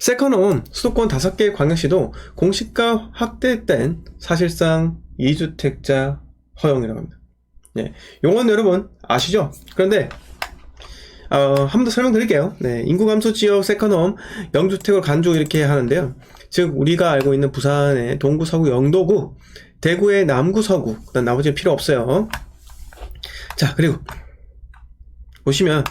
세컨홈 수도권 5개 광역시도 공시가 확대된 사실상 2주택자 허용이라고 합니다. 네, 용어는 여러분 아시죠? 그런데 한 번 더 설명드릴게요. 네, 인구 감소 지역 세컨홈 영주택을 간주 이렇게 하는데요. 즉 우리가 알고 있는 부산의 동구, 서구, 영도구, 대구의 남구, 서구, 그다음 나머지는 필요 없어요. 자, 그리고 보시면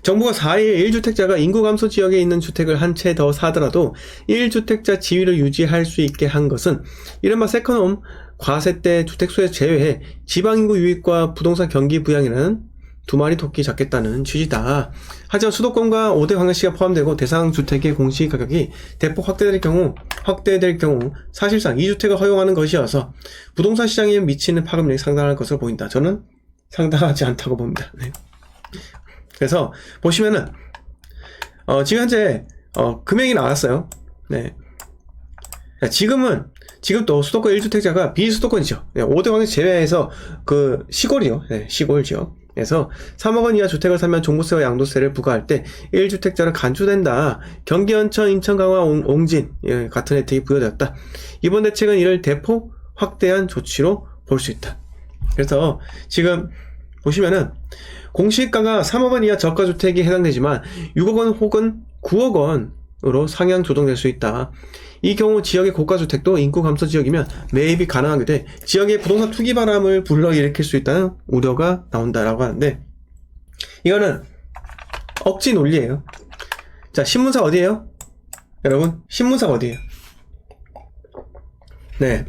정부가 4일 1주택자가 인구 감소 지역에 있는 주택을 한 채 더 사더라도 1주택자 지위를 유지할 수 있게 한 것은 이른바 세컨홈 과세대 주택수에 제외해 지방인구 유입과 부동산 경기 부양이라는 두 마리 토끼 잡겠다는 취지다. 하지만 수도권과 5대 광역시가 포함되고 대상 주택의 공시가격이 대폭 확대될 경우 사실상 2주택을 허용하는 것이어서 부동산 시장에 미치는 파급력이 상당할 것으로 보인다. 저는 상당하지 않다고 봅니다. 네. 그래서 보시면은 지금 현재 금액이 나왔어요. 네. 지금 또 수도권 1주택자가 비수도권이죠. 네, 5대 광역시 제외해서 그 시골이요. 네, 시골 지역. 그래서 3억 원 이하 주택을 사면 종부세와 양도세를 부과할 때 1주택자는 간주된다. 경기, 연천, 인천, 강화, 옹진 같은 혜택이 부여되었다. 이번 대책은 이를 대폭 확대한 조치로 볼 수 있다. 그래서 지금 보시면은 공시가가 3억 원 이하 저가주택이 해당되지만 6억 원 혹은 9억 원으로 상향 조정될 수 있다. 이 경우 지역의 고가주택도 인구 감소 지역이면 매입이 가능하게 돼 지역의 부동산 투기 바람을 불러일으킬 수 있다는 우려가 나온다라고 하는데, 이거는 억지 논리예요. 자, 신문사 어디예요? 여러분, 신문사가 어디예요? 네,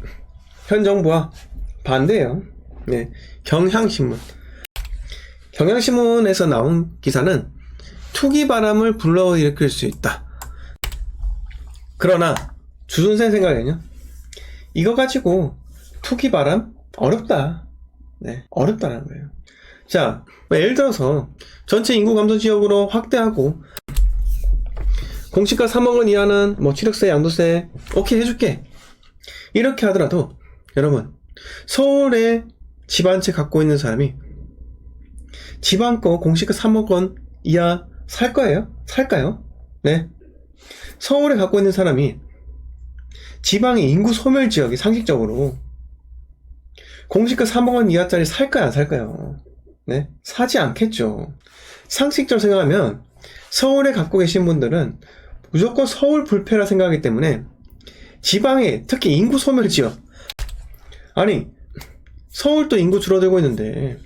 현 정부와 반대예요. 네, 경향신문. 경향신문에서 나온 기사는 투기 바람을 불러일으킬 수 있다. 그러나 주선생 생각에는요, 이거 가지고 투기 바람 어렵다. 네, 어렵다는 거예요. 자, 예를 들어서 전체 인구 감소 지역으로 확대하고 공시가 3억 원 이하는 뭐 취득세, 양도세 오케이 해줄게. 이렇게 하더라도 여러분, 서울에 집 한 채 갖고 있는 사람이 지방 거 공시가 3억 원 이하 살 거예요? 살까요? 네. 서울에 갖고 있는 사람이 지방의 인구 소멸 지역이 상식적으로 공시가 3억 원 이하짜리 살까요? 안 살까요? 네. 사지 않겠죠. 상식적으로 생각하면 서울에 갖고 계신 분들은 무조건 서울 불패라 생각하기 때문에 지방에, 특히 인구 소멸 지역, 아니 서울도 인구 줄어들고 있는데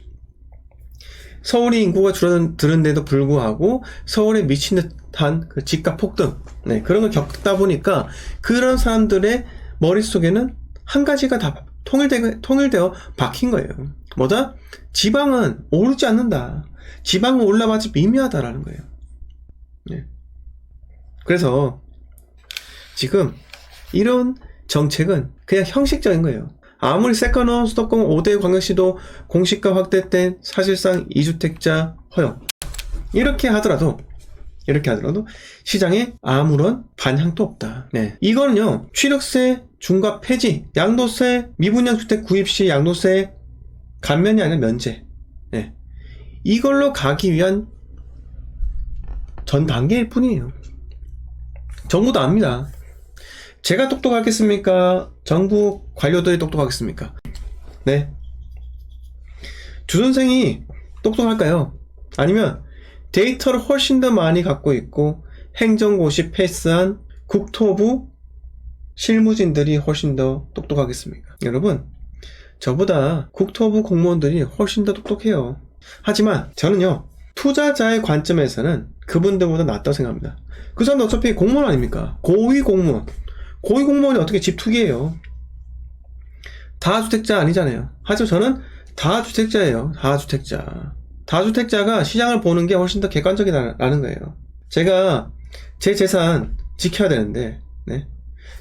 서울이 인구가 줄어드는데도 불구하고 서울에 미친 듯한 그 집값 폭등, 네, 그런 걸 겪다 보니까 그런 사람들의 머릿속에는 한 가지가 다 통일되어 박힌 거예요. 뭐다? 지방은 오르지 않는다. 지방은 올라봤자 미미하다라는 거예요. 네. 그래서 지금 이런 정책은 그냥 형식적인 거예요. 아무리 세컨홈 수도권 5대 광역시도 공시가 확대된 사실상 2주택자 허용 이렇게 하더라도 시장에 아무런 반향도 없다. 네. 이거는요, 취득세 중과 폐지, 양도세 미분양 주택 구입 시 양도세 감면이 아니라 면제, 네, 이걸로 가기 위한 전 단계일 뿐이에요. 정부도 압니다. 제가 똑똑하겠습니까? 정부 관료들이 똑똑하겠습니까? 네. 주선생이 똑똑할까요? 아니면 데이터를 훨씬 더 많이 갖고 있고 행정고시 패스한 국토부 실무진들이 훨씬 더 똑똑하겠습니까? 여러분, 저보다 국토부 공무원들이 훨씬 더 똑똑해요. 하지만 저는요, 투자자의 관점에서는 그분들보다 낫다고 생각합니다. 그 사람도 어차피 공무원 아닙니까? 고위공무원이 어떻게 집 투기해요? 다주택자 아니잖아요. 하지만 저는 다주택자예요. 다주택자가 시장을 보는 게 훨씬 더 객관적이라는 거예요. 제가 제 재산 지켜야 되는데, 네,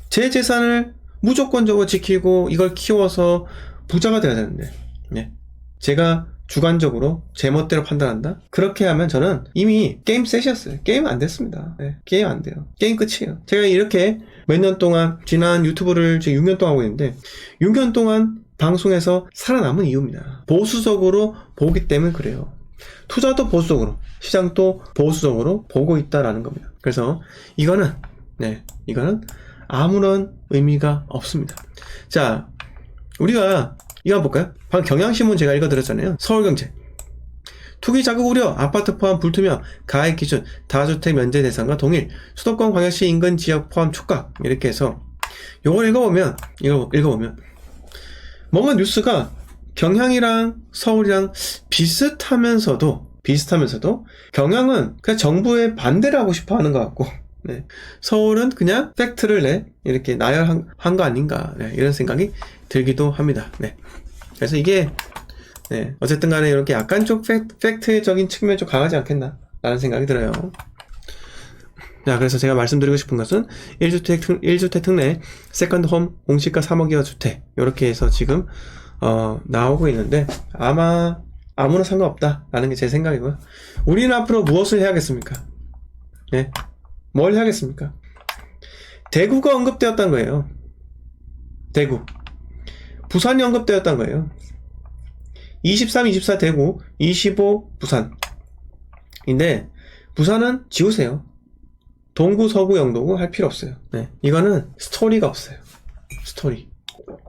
제 재산을 무조건적으로 지키고 이걸 키워서 부자가 돼야 되는데, 네, 제가 주관적으로 제 멋대로 판단한다? 그렇게 하면 저는 이미 게임 셋이었어요. 게임 안 됐습니다. 네, 게임 안 돼요. 게임 끝이에요. 제가 이렇게 몇 년 동안, 지난 유튜브를 지금 6년 동안 하고 있는데 6년 동안 방송에서 살아남은 이유입니다. 보수적으로 보기 때문에 그래요. 투자도 보수적으로, 시장도 보수적으로 보고 있다라는 겁니다. 그래서 이거는 아무런 의미가 없습니다. 자, 우리가 이거 한번 볼까요? 방금 경향신문 제가 읽어드렸잖아요. 서울경제. 투기 자국 우려, 아파트 포함 불투명, 가액 기준, 다주택 면제 대상과 동일, 수도권 광역시 인근 지역 포함 촉각. 이렇게 해서 요걸 읽어보면 뭔가 뉴스가 경향이랑 서울이랑 비슷하면서도 경향은 그냥 정부의 반대를 하고 싶어 하는 것 같고, 네. 서울은 그냥 팩트를 이렇게 나열한 거 아닌가, 네. 이런 생각이 들기도 합니다. 네. 그래서 이게 어쨌든 간에 이렇게 약간 좀 팩트적인 측면이 좀 강하지 않겠나 라는 생각이 들어요. 자, 그래서 제가 말씀드리고 싶은 것은 1주택 특례 세컨드 홈 공시가 3억 이하 주택 이렇게 해서 지금 나오고 있는데 아무나 상관없다라는 게 제 생각이고요. 우리는 앞으로 무엇을 해야겠습니까? 네. 뭘 해야겠습니까? 대구가 언급되었던 거예요. 대구. 부산이 언급되었던 거예요. 23, 24 대구, 25 부산인데 부산은 지우세요. 동구, 서구, 영도구 할 필요 없어요. 네. 이거는 스토리가 없어요. 스토리.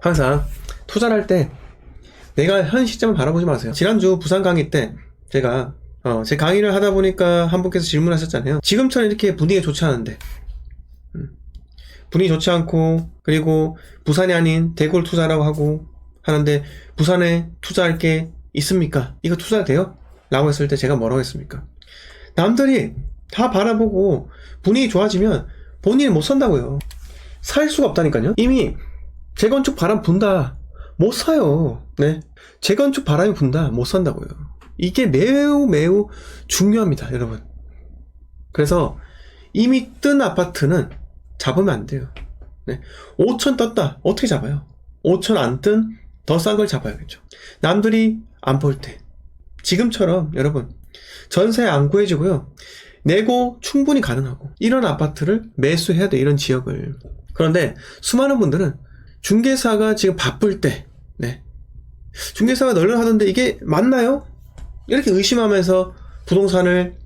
항상 투자를 할 때 내가 현 시점을 바라보지 마세요. 지난주 부산 강의 때 제가 제 강의를 하다 보니까 한 분께서 질문하셨잖아요. 지금처럼 이렇게 분위기가 좋지 않은데 분위기 좋지 않고 그리고 부산이 아닌 대구를 투자라고 하고 하는데 부산에 투자할 게 있습니까? 이거 투자 돼요? 라고 했을 때 제가 뭐라고 했습니까? 남들이 다 바라보고 분위기 좋아지면 본인이 못 산다고요. 살 수가 없다니까요. 이미 재건축 바람 분다. 못 사요. 네. 재건축 바람이 분다. 못 산다고요. 이게 매우 중요합니다, 여러분. 그래서 이미 뜬 아파트는 잡으면 안 돼요. 네. 5천 떴다. 어떻게 잡아요? 5천 안 뜬 더 싼 걸 잡아야겠죠. 남들이 안 볼 때. 지금처럼 여러분 전세 안 구해지고요. 내고 충분히 가능하고 이런 아파트를 매수해야 돼. 이런 지역을. 그런데 수많은 분들은 중개사가 지금 바쁠 때 중개사가 널널하던데 이게 맞나요? 이렇게 의심하면서 부동산을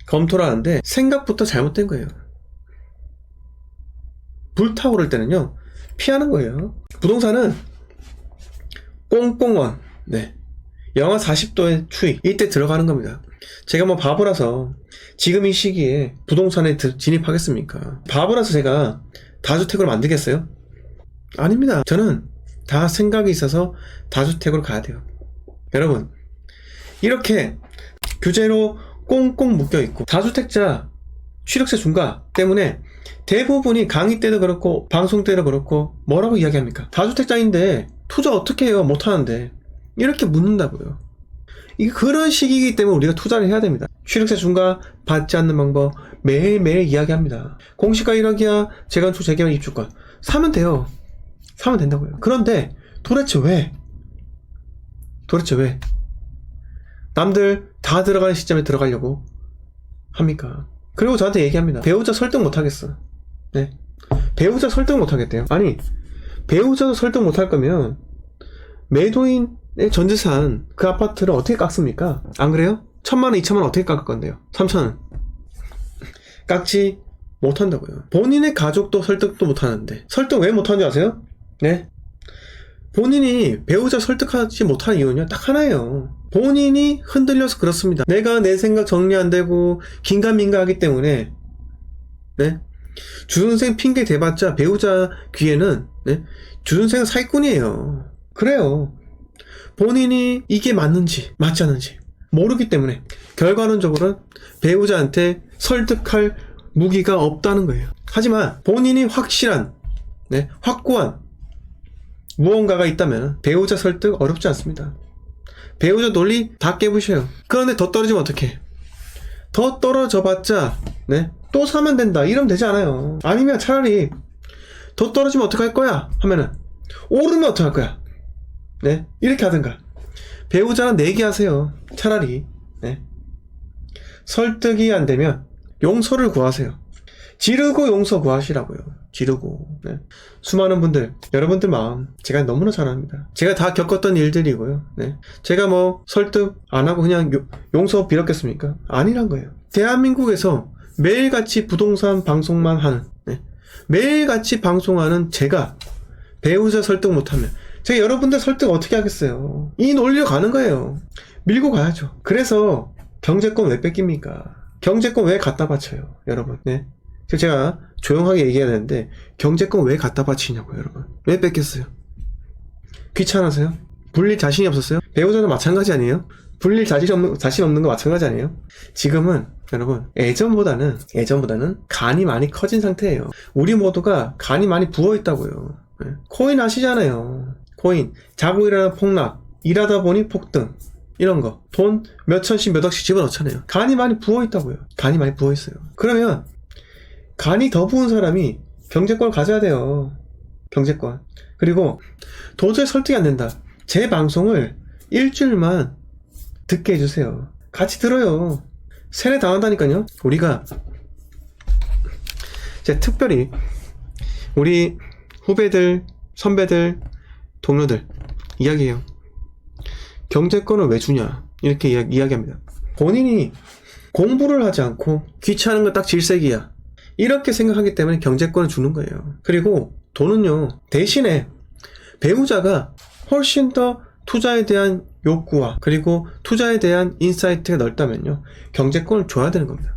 검토를 하는데 생각부터 잘못된 거예요. 불타오를 때는요 피하는 거예요. 부동산은 꽁꽁원 영하 40도의 추위 이때 들어가는 겁니다. 제가 뭐 바보라서 지금 이 시기에 부동산에 진입하겠습니까? 바보라서 제가 다주택으로 만들겠어요? 아닙니다. 저는 다 생각이 있어서 다주택으로 가야 돼요. 여러분 이렇게 규제로 꽁꽁 묶여있고 다주택자 취득세 중과 때문에 대부분이 강의 때도 그렇고 방송 때도 그렇고 뭐라고 이야기합니까? 다주택자인데 투자 어떻게 해요? 못하는데 이렇게 묻는다고요. 이게 그런 시기이기 때문에 우리가 투자를 해야 됩니다. 취득세 중과 받지 않는 방법 매일매일 이야기합니다. 공시가 1억이야 재건축 재개발 입주권 사면 돼요. 사면 된다고요. 그런데 도대체 왜 남들 다 들어가는 시점에 들어가려고 합니까? 그리고 저한테 얘기합니다. 배우자 설득 못하겠어. 네. 배우자 설득 못하겠대요. 아니 배우자도 설득 못할 거면 매도인의 전재산 그 아파트를 어떻게 깎습니까? 안 그래요? 1,000만원 2,000만원 어떻게 깎을 건데요? 3,000원 깎지 못한다고요. 본인의 가족도 설득도 못하는데 설득 왜 못하는지 아세요? 네. 본인이 배우자 설득하지 못하는 이유는요 딱 하나예요. 본인이 흔들려서 그렇습니다. 내가 내 생각 정리 안 되고 긴가민가 하기 때문에 주선생 핑계 대봤자 배우자 귀에는 주선생은 사기꾼이에요. 그래요. 본인이 이게 맞는지 맞지 않는지 모르기 때문에 결과론적으로 배우자한테 설득할 무기가 없다는 거예요. 하지만 본인이 확실한 확고한 무언가가 있다면 배우자 설득 어렵지 않습니다. 배우자 논리 다 깨부셔요. 그런데 더 떨어지면 어떡해? 더 떨어져봤자 또 사면 된다 이러면 되지 않아요. 아니면 차라리 더 떨어지면 어떡할 거야? 하면은 오르면 어떡할 거야? 이렇게 하든가. 배우자는 내기하세요. 차라리 설득이 안 되면 용서를 구하세요. 지르고 용서 구하시라고요. 지르고. 수많은 분들, 여러분들 마음 제가 너무나 잘 압니다. 제가 다 겪었던 일들이고요. 제가 뭐 설득 안 하고 그냥 용서 빌었겠습니까? 아니란 거예요. 대한민국에서 매일같이 부동산 방송만 하는, 네. 매일같이 방송하는 제가 배우자 설득 못하면 제가 여러분들 설득 어떻게 하겠어요? 이 논리로 가는 거예요. 밀고 가야죠. 그래서 경제권 왜 뺏깁니까? 경제권 왜 갖다 바쳐요, 여러분? 네. 제가 조용하게 얘기해야 되는데 경제권 왜 갖다 바치냐고요, 여러분? 왜 뺏겼어요? 귀찮아서요? 불릴 자신이 없었어요? 배우자도 마찬가지 아니에요? 불릴 자신 없는 거 마찬가지 아니에요? 지금은 여러분 예전보다는 간이 많이 커진 상태예요. 우리 모두가 간이 많이 부어있다고요. 네. 코인 아시잖아요. 코인 자고 일어나는 폭락, 일하다 보니 폭등, 이런 거 돈 몇천씩 몇억씩 집어넣잖아요. 간이 많이 부어있다고요. 간이 많이 부어있어요. 그러면 간이 더 부은 사람이 경제권을 가져야 돼요. 경제권. 그리고 도저히 설득이 안 된다. 제 방송을 일주일만 듣게 해주세요. 같이 들어요. 세뇌 당한다니까요. 우리가 제가 특별히 우리 후배들, 선배들, 동료들 이야기해요. 경제권을 왜 주냐 이렇게 이야기합니다. 본인이 공부를 하지 않고 귀찮은 거 딱 질색이야 이렇게 생각하기 때문에 경제권을 주는 거예요. 그리고 돈은요, 대신에 배우자가 훨씬 더 투자에 대한 욕구와 그리고 투자에 대한 인사이트가 넓다면요, 경제권을 줘야 되는 겁니다.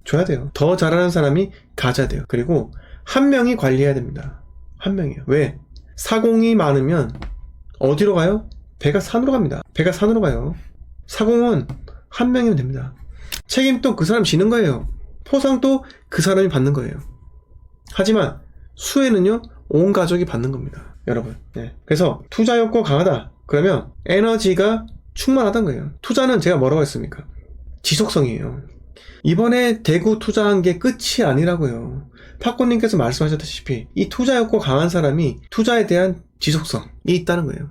줘야 돼요. 더 잘하는 사람이 가져야 돼요. 그리고 한 명이 관리해야 됩니다. 한 명이요. 왜? 사공이 많으면 어디로 가요? 배가 산으로 갑니다. 배가 산으로 가요. 사공은 한 명이면 됩니다. 책임도 그 사람 지는 거예요. 포상도 그 사람이 받는 거예요. 하지만 수혜는요, 온 가족이 받는 겁니다, 여러분. 네. 그래서 투자 욕구가 강하다 그러면 에너지가 충만하다는 거예요. 투자는 제가 뭐라고 했습니까? 지속성이에요. 이번에 대구 투자한 게 끝이 아니라고요. 팝콘님께서 말씀하셨다시피 이 투자 욕구가 강한 사람이 투자에 대한 지속성이 있다는 거예요.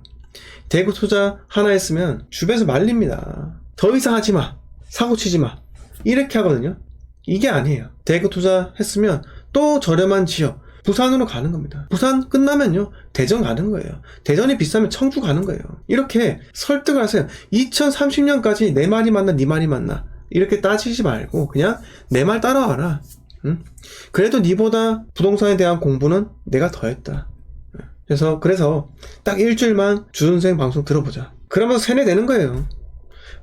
대구 투자 하나 했으면 주변에서 말립니다. 더 이상 하지 마, 사고 치지 마, 이렇게 하거든요. 이게 아니에요. 대구 투자 했으면 또 저렴한 지역 부산으로 가는 겁니다. 부산 끝나면요, 대전 가는 거예요. 대전이 비싸면 청주 가는 거예요. 이렇게 설득을 하세요. 2030년까지 내 말이 맞나 네 말이 맞나 이렇게 따지지 말고 그냥 내 말 따라와라. 응? 그래도 니보다 부동산에 대한 공부는 내가 더 했다. 그래서 딱 일주일만 주선생 방송 들어보자. 그러면서 세뇌되는 거예요.